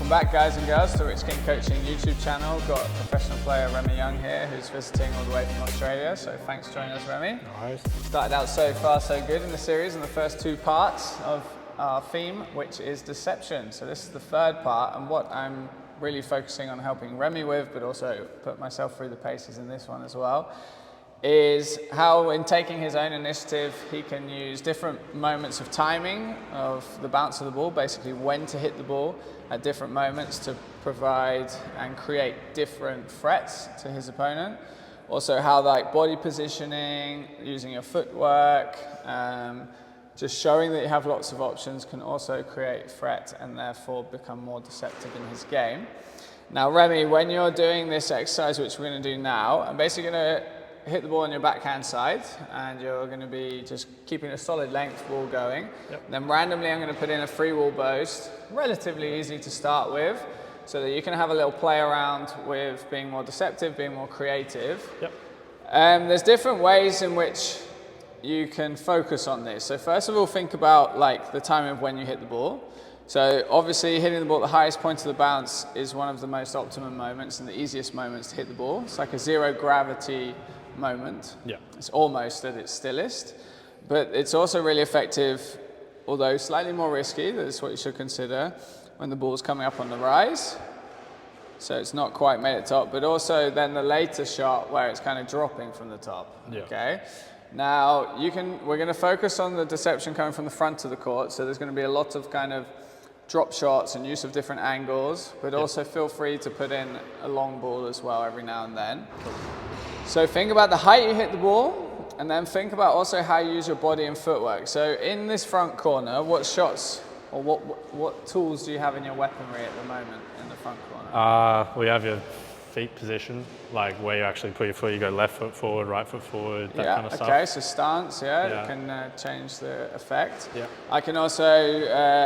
Welcome back, guys and girls, to Rich King Coaching YouTube channel. Got professional player Remi Young here, who's visiting all the way from Australia. So thanks for joining us, Remi. Nice. Started out so far so good in the series in the first two parts of our theme, which is deception. So this is the third part, and what I'm really focusing on helping Remi with, but also put myself through the paces in this one as well, is how in taking his own initiative he can use different moments of timing of the bounce of the ball, basically when to hit the ball at different moments to provide and create different threats to his opponent. Also how like body positioning, using your footwork, just showing that you have lots of options can also create threat and therefore become more deceptive in his game. Now Remi, when you're doing this exercise, which we're going to do now, I'm basically going to hit the ball on your backhand side, and you're going to be just keeping a solid length ball going. Yep. Then randomly I'm going to put in a free wall boast, relatively easy to start with, so that you can have a little play around with being more deceptive, being more creative. Yep. There's different ways in which you can focus on this. So first of all, think about like the timing of when you hit the ball. So obviously hitting the ball at the highest point of the bounce is one of the most optimum moments and the easiest moments to hit the ball. It's like a zero gravity moment. Yeah. It's almost at its stillest, but it's also really effective, although slightly more risky. That's what you should consider when the ball's coming up on the rise. So it's not quite made it top, but also then the later shot where it's kind of dropping from the top. Yeah. Okay. Now we're going to focus on the deception coming from the front of the court. So there's going to be a lot of kind of drop shots and use of different angles, but also feel free to put in a long ball as well every now and then. Cool. So think about the height you hit the ball, and then think about also how you use your body and footwork. So in this front corner, what shots or what tools do you have in your weaponry at the moment in the front corner? We have your feet position, like where you actually put your foot, you go left foot forward, right foot forward, that kind of stuff. Okay, so stance, it can change the effect. Yeah. I can also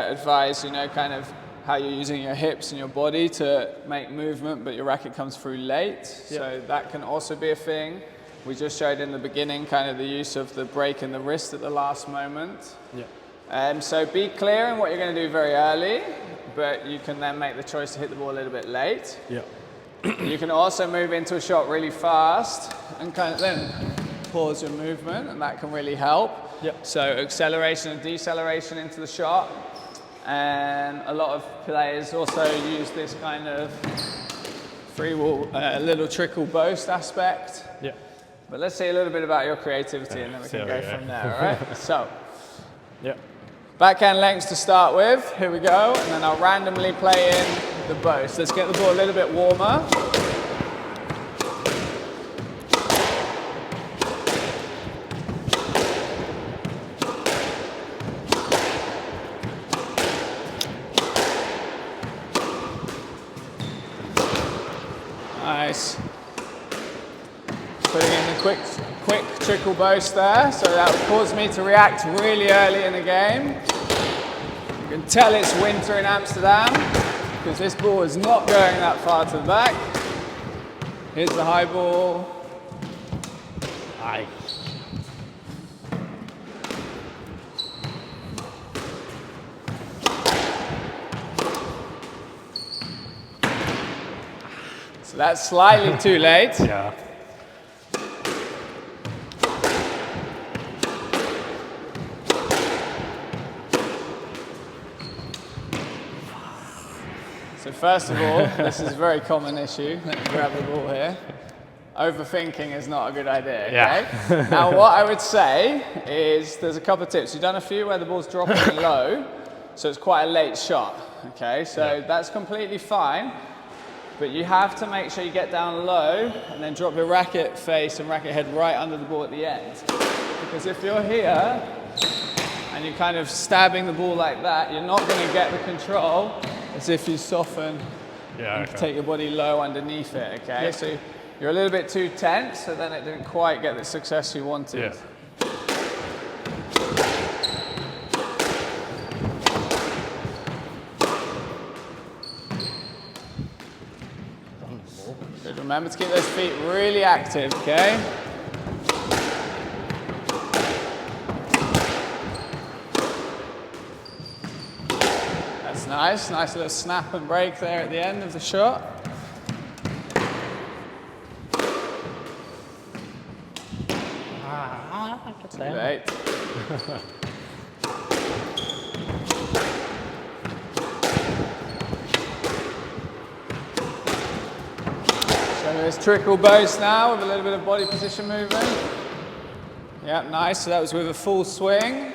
advise, kind of how you're using your hips and your body to make movement, but your racket comes through late. So that can also be a thing. We just showed in the beginning kind of the use of the break in the wrist at the last moment. Yeah. So be clear in what you're going to do very early, but you can then make the choice to hit the ball a little bit late. Yeah. You can also move into a shot really fast and kind of then pause your movement, and that can really help. Yep. So acceleration and deceleration into the shot. And a lot of players also use this kind of free wall, little trickle boast aspect. Yeah. But let's see a little bit about your creativity, and then we can go from there, all right? So, backhand lengths to start with. Here we go. And then I'll randomly play in the boast. Let's get the ball a little bit warmer. Nice. Putting in the quick trickle boast there, so that will cause me to react really early in the game. You can tell it's winter in Amsterdam because this ball is not going that far to the back. Here's the high ball. Aye. So that's slightly too late. Yeah. So first of all, this is a very common issue. Let me grab the ball here. Overthinking is not a good idea, okay? Yeah. Now what I would say is there's a couple of tips. You've done a few where the ball's dropping low, so it's quite a late shot, okay? So that's completely fine. But you have to make sure you get down low and then drop your racket face and racket head right under the ball at the end. Because if you're here and you're kind of stabbing the ball like that, you're not going to get the control as if you soften and take your body low underneath it, okay? So you're a little bit too tense, so then it didn't quite get the success you wanted. Good. Remember to keep those feet really active, okay? Nice little snap and break there at the end of the shot. Too late. So there's trickle boast now with a little bit of body position movement. Yeah, nice. So that was with a full swing.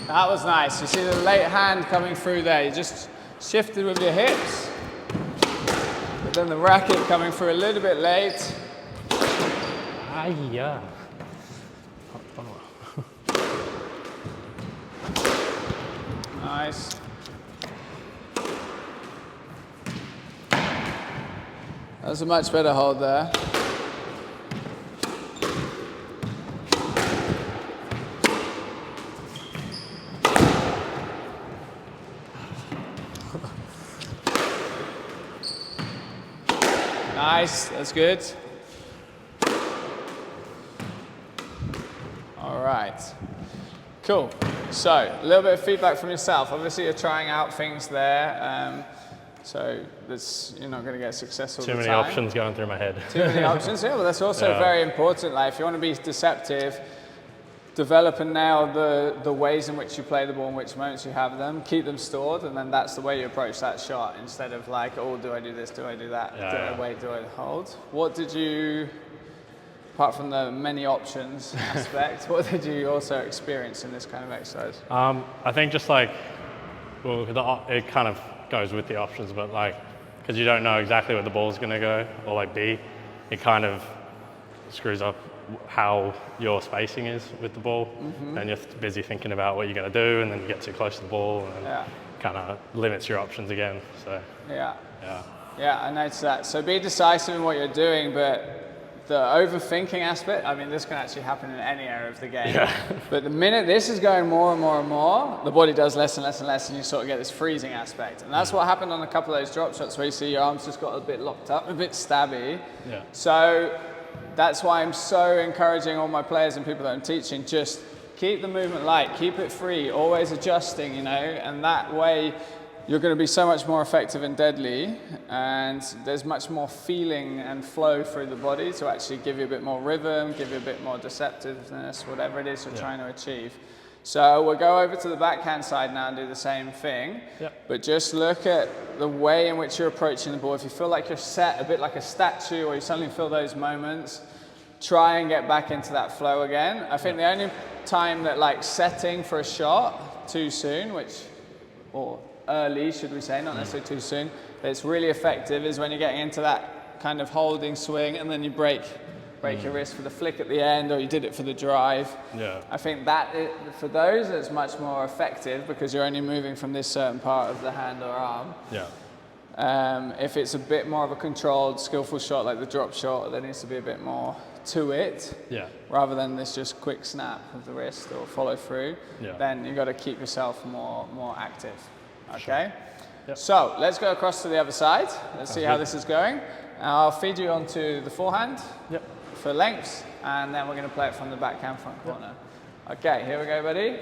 That was nice. You see the late hand coming through there. You just shifted with your hips. But then the racket coming through a little bit late. Yeah. Nice. That was a much better hold there. Nice, that's good. All right, cool. So, a little bit of feedback from yourself. Obviously, you're trying out things there, so you're not going to get successful. Too many options going through my head. Too many options, yeah, well, that's also very important. Like, if you want to be deceptive, develop and nail the ways in which you play the ball and which moments you have them, keep them stored, and then that's the way you approach that shot, instead of like, oh, do I do this, do I do that, do I wait, do I hold? What did you, apart from the many options aspect, what did you also experience in this kind of exercise? I think just like, well, it kind of goes with the options, but like, because you don't know exactly where the ball's going to go or like be, it kind of screws up how your spacing is with the ball, and you're busy thinking about what you're going to do, and then you get too close to the ball, and then kind of limits your options again. So yeah, I noticed that. So be decisive in what you're doing, but the overthinking aspect, I mean, this can actually happen in any area of the game. But the minute this is going more and more and more, the body does less and less and less, and you sort of get this freezing aspect. And that's what happened on a couple of those drop shots where you see your arms just got a bit locked up, a bit stabby. So that's why I'm so encouraging all my players and people that I'm teaching, just keep the movement light, keep it free, always adjusting, you know, and that way you're going to be so much more effective and deadly, and there's much more feeling and flow through the body to actually give you a bit more rhythm, give you a bit more deceptiveness, whatever it is you're trying to achieve. So we'll go over to the backhand side now and do the same thing, but just look at the way in which you're approaching the ball. If you feel like you're set a bit like a statue, or you suddenly feel those moments, try and get back into that flow again. I think the only time that like setting for a shot too soon, or early should we say, not necessarily too soon, but it's really effective is when you're getting into that kind of holding swing and then you break your wrist for the flick at the end, or you did it for the drive. I think that for those it's much more effective because you're only moving from this certain part of the hand or arm. If it's a bit more of a controlled, skillful shot like the drop shot, there needs to be a bit more to it, rather than this just quick snap of the wrist or follow through. Then you've got to keep yourself more active. Okay? So let's go across to the other side. Let's see how this is going. I'll feed you onto the forehand for lengths, and then we're going to play it from the backhand front corner. Okay, here we go, buddy.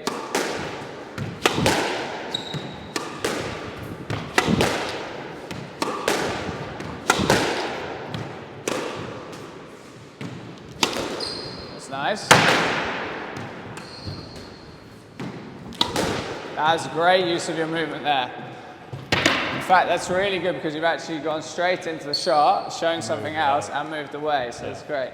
That's nice. That's great use of your movement there. In fact, that's really good because you've actually gone straight into the shot, shown something else, and moved away, so that's great.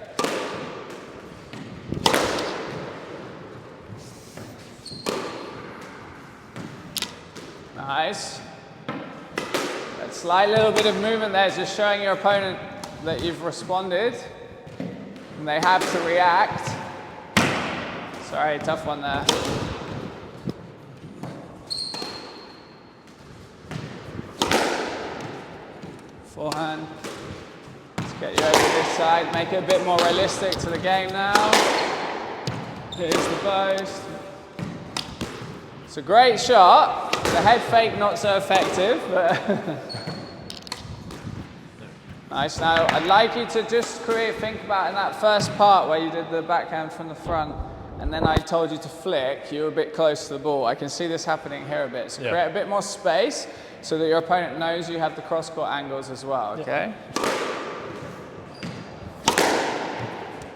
Nice. That slight little bit of movement there is just showing your opponent that you've responded, and they have to react. Sorry, tough one there. Forehand. Let's get you over this side, make it a bit more realistic to the game now. Here's the boast. It's a great shot. The head fake not so effective, but Nice. Now, I'd like you to just think about in that first part where you did the backhand from the front, and then I told you to flick, you were a bit close to the ball. I can see this happening here a bit. So create a bit more space so that your opponent knows you have the cross-court angles as well, okay?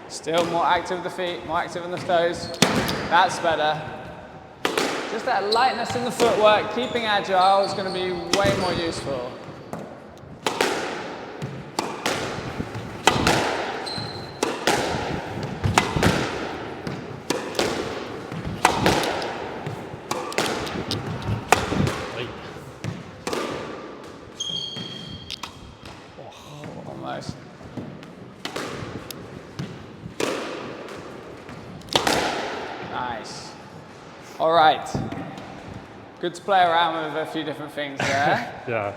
Still more active with the feet, more active in the toes. That's better. Just that lightness in the footwork, keeping agile is going to be way more useful. Almost. Nice. All right. Good to play around with a few different things there. Yeah.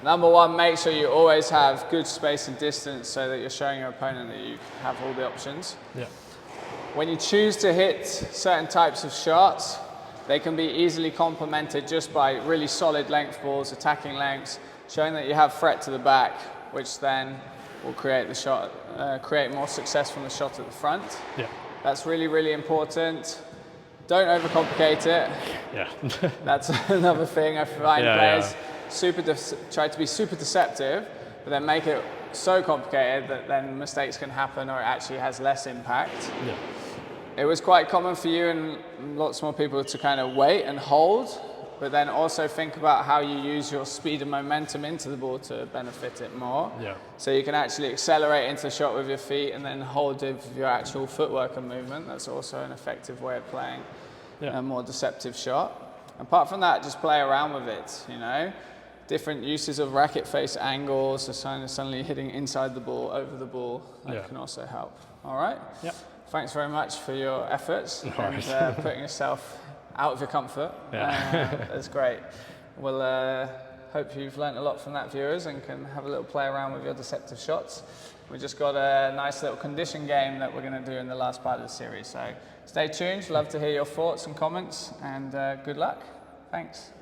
Number one, make sure you always have good space and distance so that you're showing your opponent that you have all the options. Yeah. When you choose to hit certain types of shots, they can be easily complemented just by really solid length balls, attacking lengths, showing that you have threat to the back, which then will create the shot, create more success from the shot at the front. Yeah. That's really, really important. Don't overcomplicate it. Yeah. That's another thing I find players try to be super deceptive, but then make it so complicated that then mistakes can happen or it actually has less impact. Yeah. It was quite common for you and lots more people to kind of wait and hold, but then also think about how you use your speed and momentum into the ball to benefit it more. Yeah. So you can actually accelerate into the shot with your feet and then hold it with your actual footwork and movement. That's also an effective way of playing a more deceptive shot. Apart from that, just play around with it, you know. Different uses of racket face angles, so suddenly hitting inside the ball, over the ball, that can also help. All right? Yeah. Thanks very much for your efforts and putting yourself out of your comfort. That's great. We'll hope you've learned a lot from that, viewers, and can have a little play around with your deceptive shots. We just got a nice little condition game that we're going to do in the last part of the series. So stay tuned. Love to hear your thoughts and comments, and good luck. Thanks.